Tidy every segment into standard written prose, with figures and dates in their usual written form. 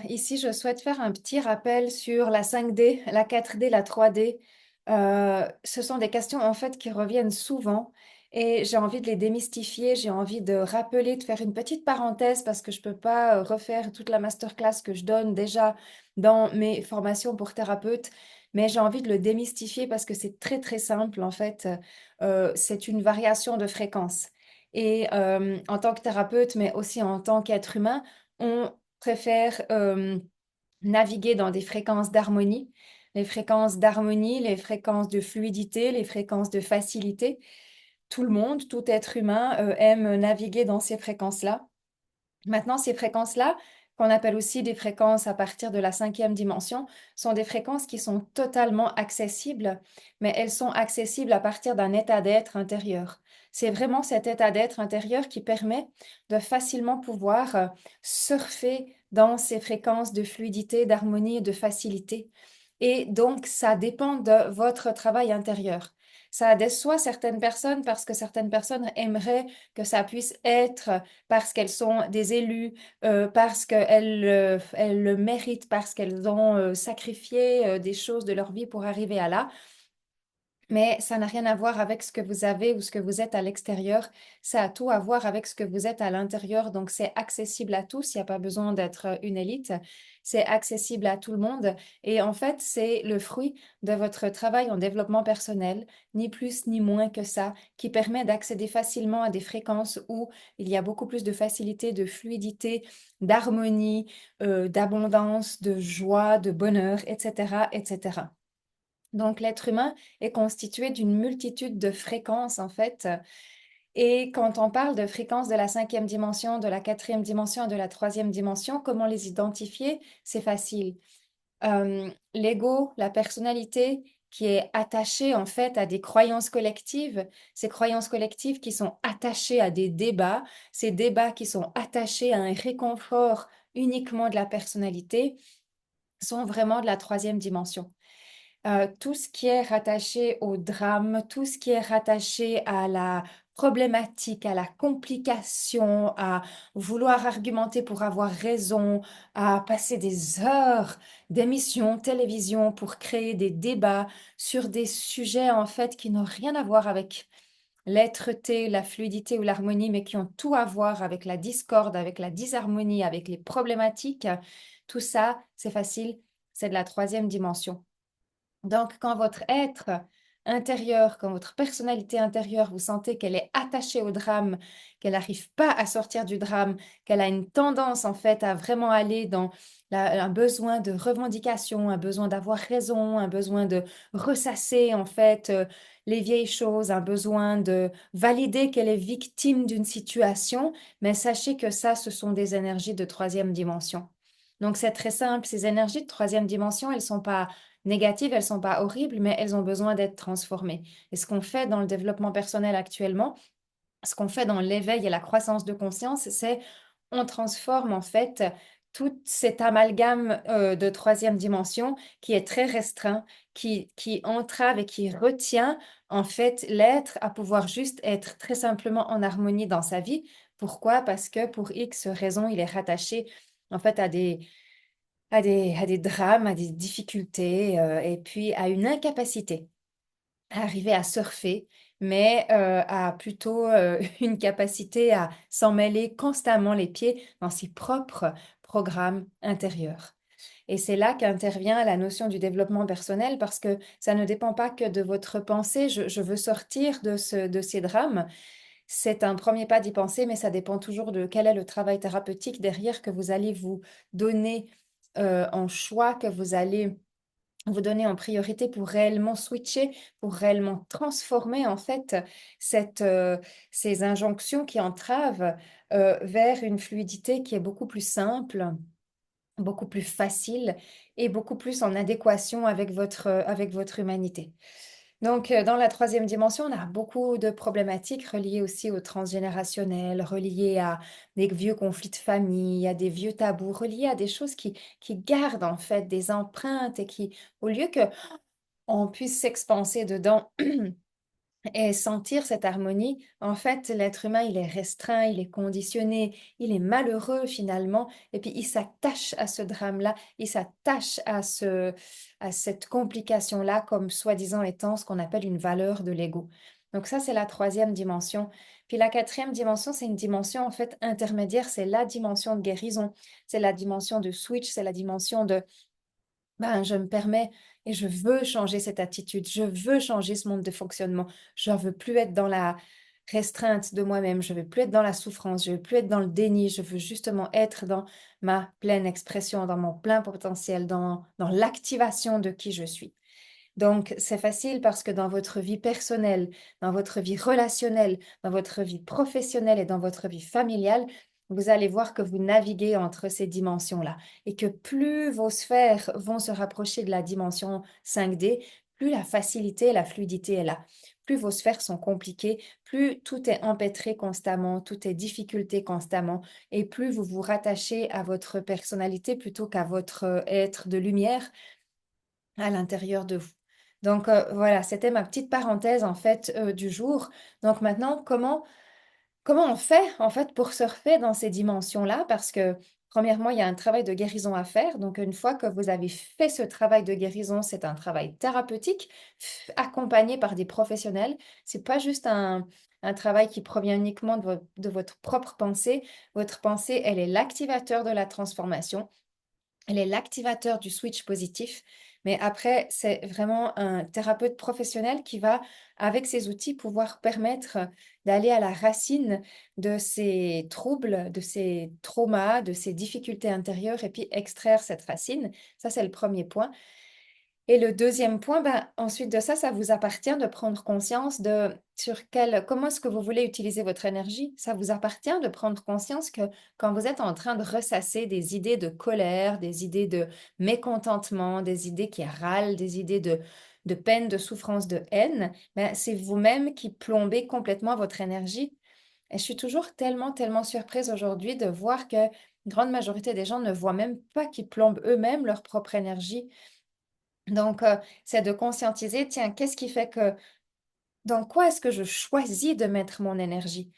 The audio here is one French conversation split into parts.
Ici, je souhaite faire un petit rappel sur la 5D, la 4D, la 3D. Ce sont des questions en fait qui reviennent souvent et j'ai envie de les démystifier. J'ai envie de rappeler, de faire une petite parenthèse parce que je peux pas refaire toute la masterclass que je donne déjà dans mes formations pour thérapeutes, mais j'ai envie de le démystifier parce que c'est très très simple en fait. C'est une variation de fréquence. En tant que thérapeute, mais aussi en tant qu'être humain, on préfère naviguer dans des fréquences d'harmonie, les fréquences de fluidité, les fréquences de facilité. Tout le monde, tout être humain aime naviguer dans ces fréquences-là. Maintenant, ces fréquences-là, qu'on appelle aussi des fréquences à partir de la cinquième dimension, sont des fréquences qui sont totalement accessibles, mais elles sont accessibles à partir d'un état d'être intérieur. C'est vraiment cet état d'être intérieur qui permet de facilement pouvoir surfer dans ces fréquences de fluidité, d'harmonie et de facilité. Et donc, ça dépend de votre travail intérieur. Ça déçoit certaines personnes parce que certaines personnes aimeraient que ça puisse être parce qu'elles sont des élus, parce qu'elles le méritent, parce qu'elles ont sacrifié des choses de leur vie pour arriver à là. Mais ça n'a rien à voir avec ce que vous avez ou ce que vous êtes à l'extérieur. Ça a tout à voir avec ce que vous êtes à l'intérieur. Donc, c'est accessible à tous. Il n'y a pas besoin d'être une élite. C'est accessible à tout le monde. Et en fait, c'est le fruit de votre travail en développement personnel, ni plus ni moins que ça, qui permet d'accéder facilement à des fréquences où il y a beaucoup plus de facilité, de fluidité, d'harmonie, d'abondance, de joie, de bonheur, etc., etc. Donc, l'être humain est constitué d'une multitude de fréquences, en fait. Et quand on parle de fréquences de la cinquième dimension, de la quatrième dimension et de la troisième dimension, comment les identifier? C'est facile. L'ego, la personnalité qui est attachée, en fait, à des croyances collectives, ces croyances collectives qui sont attachées à des débats, ces débats qui sont attachés à un réconfort uniquement de la personnalité, sont vraiment de la troisième dimension. Tout ce qui est rattaché au drame, tout ce qui est rattaché à la problématique, à la complication, à vouloir argumenter pour avoir raison, à passer des heures d'émissions, télévision pour créer des débats sur des sujets en fait qui n'ont rien à voir avec l'être-té, la fluidité ou l'harmonie, mais qui ont tout à voir avec la discorde, avec la disharmonie, avec les problématiques. Tout ça, c'est facile, c'est de la troisième dimension. Donc, quand votre être intérieur, quand votre personnalité intérieure, vous sentez qu'elle est attachée au drame, qu'elle n'arrive pas à sortir du drame, qu'elle a une tendance en fait à vraiment aller dans un besoin de revendication, un besoin d'avoir raison, un besoin de ressasser en fait les vieilles choses, un besoin de valider qu'elle est victime d'une situation, mais sachez que ça, ce sont des énergies de troisième dimension. Donc, c'est très simple, ces énergies de troisième dimension, elles sont pas négatives, elles sont pas horribles, mais elles ont besoin d'être transformées. Et ce qu'on fait dans le développement personnel actuellement, ce qu'on fait dans l'éveil et la croissance de conscience, c'est on transforme en fait tout cet amalgame de troisième dimension qui est très restreint, qui entrave et qui retient en fait l'être à pouvoir juste être très simplement en harmonie dans sa vie. Pourquoi? Parce que pour X raisons, il est rattaché en fait à des drames, à des difficultés et puis à une incapacité à arriver à surfer, mais à plutôt une capacité à s'en mêler constamment les pieds dans ses propres programmes intérieurs. Et c'est là qu'intervient la notion du développement personnel parce que ça ne dépend pas que de votre pensée. Je veux sortir de ces drames. C'est un premier pas d'y penser, mais ça dépend toujours de quel est le travail thérapeutique derrière que vous allez vous donner en choix, que vous allez vous donner en priorité pour réellement switcher, pour réellement transformer en fait ces injonctions qui entravent vers une fluidité qui est beaucoup plus simple, beaucoup plus facile et beaucoup plus en adéquation avec votre humanité. Donc, dans la troisième dimension, on a beaucoup de problématiques reliées aussi au transgénérationnel, reliées à des vieux conflits de famille, à des vieux tabous, reliées à des choses qui gardent en fait des empreintes et qui, au lieu que on puisse s'expanser dedans et sentir cette harmonie. En fait, l'être humain, il est restreint, il est conditionné, il est malheureux finalement, et puis il s'attache à ce drame-là, il s'attache à cette complication-là comme soi-disant étant ce qu'on appelle une valeur de l'ego. Donc ça, c'est la troisième dimension. Puis la quatrième dimension, c'est une dimension en fait intermédiaire, c'est la dimension de guérison, c'est la dimension de switch, c'est la dimension de ben, je me permets et je veux changer cette attitude, je veux changer ce mode de fonctionnement. Je ne veux plus être dans la restreinte de moi-même, je ne veux plus être dans la souffrance, je ne veux plus être dans le déni, je veux justement être dans ma pleine expression, dans mon plein potentiel, dans l'activation de qui je suis. Donc, c'est facile parce que dans votre vie personnelle, dans votre vie relationnelle, dans votre vie professionnelle et dans votre vie familiale, vous allez voir que vous naviguez entre ces dimensions-là et que plus vos sphères vont se rapprocher de la dimension 5D, plus la facilité et la fluidité est là. Plus vos sphères sont compliquées, plus tout est empêtré constamment, tout est difficulté constamment, et plus vous vous rattachez à votre personnalité plutôt qu'à votre être de lumière à l'intérieur de vous. Donc voilà, c'était ma petite parenthèse en fait du jour. Donc maintenant, comment on fait en fait pour surfer dans ces dimensions-là? Parce que premièrement, il y a un travail de guérison à faire. Donc une fois que vous avez fait ce travail de guérison, c'est un travail thérapeutique accompagné par des professionnels. C'est pas juste un travail qui provient uniquement de votre propre pensée. Votre pensée, elle est l'activateur de la transformation. Elle est l'activateur du switch positif, mais après, c'est vraiment un thérapeute professionnel qui va, avec ses outils, pouvoir permettre d'aller à la racine de ces troubles, de ces traumas, de ces difficultés intérieures et puis extraire cette racine. Ça, c'est le premier point. Et le deuxième point, ben, ensuite de ça, ça vous appartient de prendre conscience de comment est-ce que vous voulez utiliser votre énergie. Ça vous appartient de prendre conscience que quand vous êtes en train de ressasser des idées de colère, des idées de mécontentement, des idées qui râlent, des idées de peine, de souffrance, de haine, ben, c'est vous-même qui plombez complètement votre énergie. Et je suis toujours tellement, tellement surprise aujourd'hui de voir que une grande majorité des gens ne voient même pas qu'ils plombent eux-mêmes leur propre énergie. Donc, c'est de conscientiser, tiens, qu'est-ce qui fait que, dans quoi est-ce que je choisis de mettre mon énergie?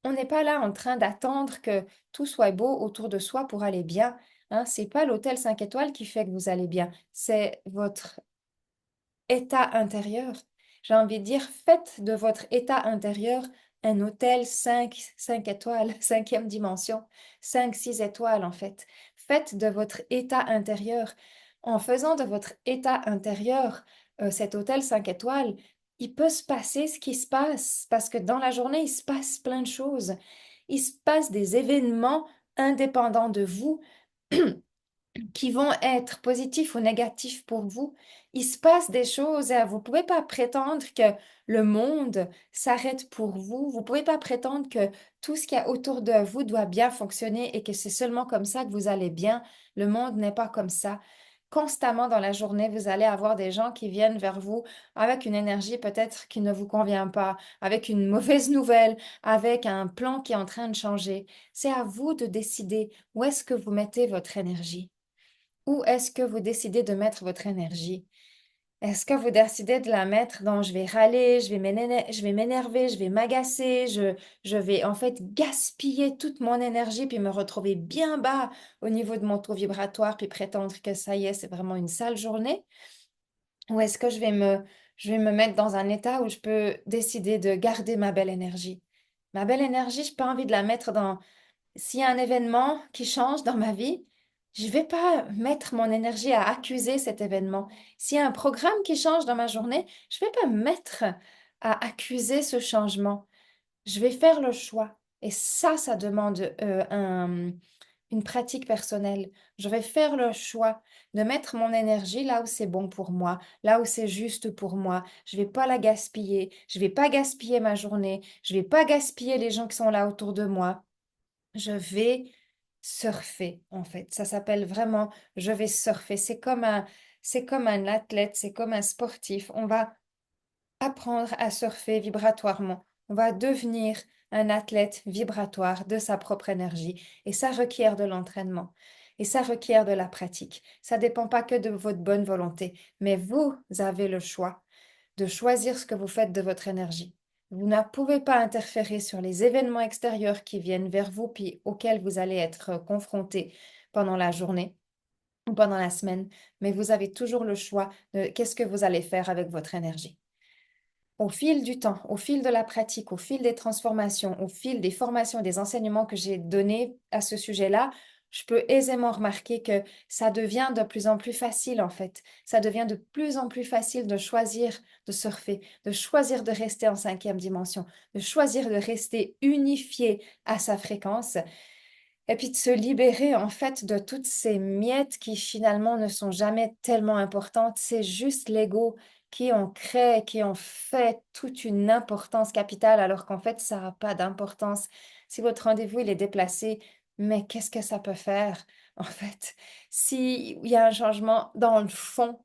On n'est pas là en train d'attendre que tout soit beau autour de soi pour aller bien. Hein? C'est pas l'hôtel 5 étoiles qui fait que vous allez bien, c'est votre état intérieur. J'ai envie de dire, faites de votre état intérieur un hôtel 5 étoiles, cinquième dimension, 5 6 étoiles en fait. Faites de votre état intérieur. En faisant de votre état intérieur cet hôtel 5 étoiles, il peut se passer ce qui se passe parce que dans la journée, il se passe plein de choses. Il se passe des événements indépendants de vous qui vont être positifs ou négatifs pour vous. Il se passe des choses et vous ne pouvez pas prétendre que le monde s'arrête pour vous. Vous ne pouvez pas prétendre que tout ce qu'il y a autour de vous doit bien fonctionner et que c'est seulement comme ça que vous allez bien. Le monde n'est pas comme ça. Constamment dans la journée, vous allez avoir des gens qui viennent vers vous avec une énergie peut-être qui ne vous convient pas, avec une mauvaise nouvelle, avec un plan qui est en train de changer. C'est à vous de décider où est-ce que vous mettez votre énergie. Où est-ce que vous décidez de mettre votre énergie? Est-ce que vous décidez de la mettre dans je vais râler, je vais m'énerver, je vais m'agacer, je vais en fait gaspiller toute mon énergie puis me retrouver bien bas au niveau de mon taux vibratoire puis prétendre que ça y est, c'est vraiment une sale journée? Ou est-ce que je vais me mettre dans un état où je peux décider de garder ma belle énergie? Ma belle énergie, je n'ai pas envie de la mettre dans s'il y a un événement qui change dans ma vie, je ne vais pas mettre mon énergie à accuser cet événement. S'il y a un programme qui change dans ma journée, je ne vais pas me mettre à accuser ce changement. Je vais faire le choix. Et ça demande une pratique personnelle. Je vais faire le choix de mettre mon énergie là où c'est bon pour moi, là où c'est juste pour moi. Je ne vais pas la gaspiller. Je ne vais pas gaspiller ma journée. Je ne vais pas gaspiller les gens qui sont là autour de moi. Je vais surfer, en fait. Ça s'appelle vraiment, je vais surfer. C'est comme un athlète, c'est comme un sportif. On va apprendre à surfer vibratoirement. On va devenir un athlète vibratoire de sa propre énergie. Et ça requiert de l'entraînement. Et ça requiert de la pratique. Ça ne dépend pas que de votre bonne volonté, mais vous avez le choix. de choisir ce que vous faites de votre énergie. Vous ne pouvez pas interférer sur les événements extérieurs qui viennent vers vous puis auxquels vous allez être confrontés pendant la journée ou pendant la semaine, mais vous avez toujours le choix de qu'est-ce que vous allez faire avec votre énergie. Au fil du temps, au fil de la pratique, au fil des transformations, au fil des formations et des enseignements que j'ai donnés à ce sujet-là, je peux aisément remarquer que ça devient de plus en plus facile en fait. Ça devient de plus en plus facile de choisir de surfer, de choisir de rester en cinquième dimension, de choisir de rester unifié à sa fréquence et puis de se libérer en fait de toutes ces miettes qui finalement ne sont jamais tellement importantes. C'est juste l'ego qui en crée, qui en fait toute une importance capitale alors qu'en fait ça n'a pas d'importance. Si votre rendez-vous il est déplacé, mais qu'est-ce que ça peut faire en fait? S'il y a un changement dans le fond,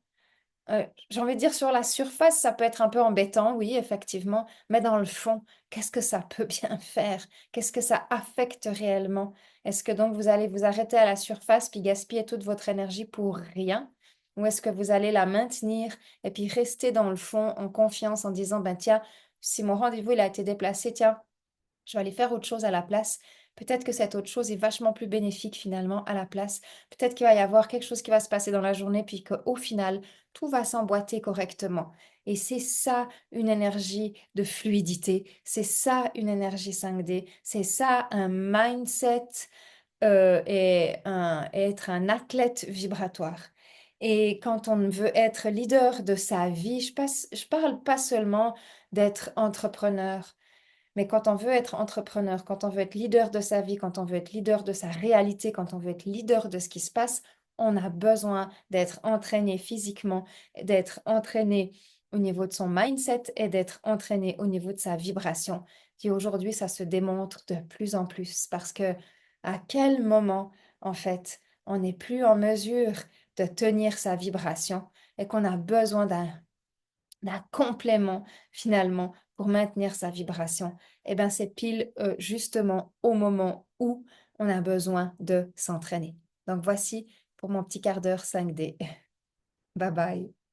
j'ai envie de dire sur la surface, ça peut être un peu embêtant, oui, effectivement, mais dans le fond, qu'est-ce que ça peut bien faire? Qu'est-ce que ça affecte réellement? Est-ce que donc vous allez vous arrêter à la surface puis gaspiller toute votre énergie pour rien? Ou est-ce que vous allez la maintenir et puis rester dans le fond en confiance en disant, ben tiens, si mon rendez-vous il a été déplacé, tiens, je vais aller faire autre chose à la place. Peut-être que cette autre chose est vachement plus bénéfique finalement à la place. Peut-être qu'il va y avoir quelque chose qui va se passer dans la journée, puis qu'au final, tout va s'emboîter correctement. Et c'est ça une énergie de fluidité, c'est ça une énergie 5D, c'est ça un mindset et être un athlète vibratoire. Et quand on veut être leader de sa vie, je parle pas seulement d'être entrepreneur. Mais quand on veut être entrepreneur, quand on veut être leader de sa vie, quand on veut être leader de sa réalité, quand on veut être leader de ce qui se passe, on a besoin d'être entraîné physiquement, d'être entraîné au niveau de son mindset et d'être entraîné au niveau de sa vibration. Et aujourd'hui, ça se démontre de plus en plus parce que à quel moment, en fait, on n'est plus en mesure de tenir sa vibration et qu'on a besoin d'un complément finalement pour maintenir sa vibration, eh bien c'est pile justement au moment où on a besoin de s'entraîner. Donc voici pour mon petit quart d'heure 5D. Bye bye.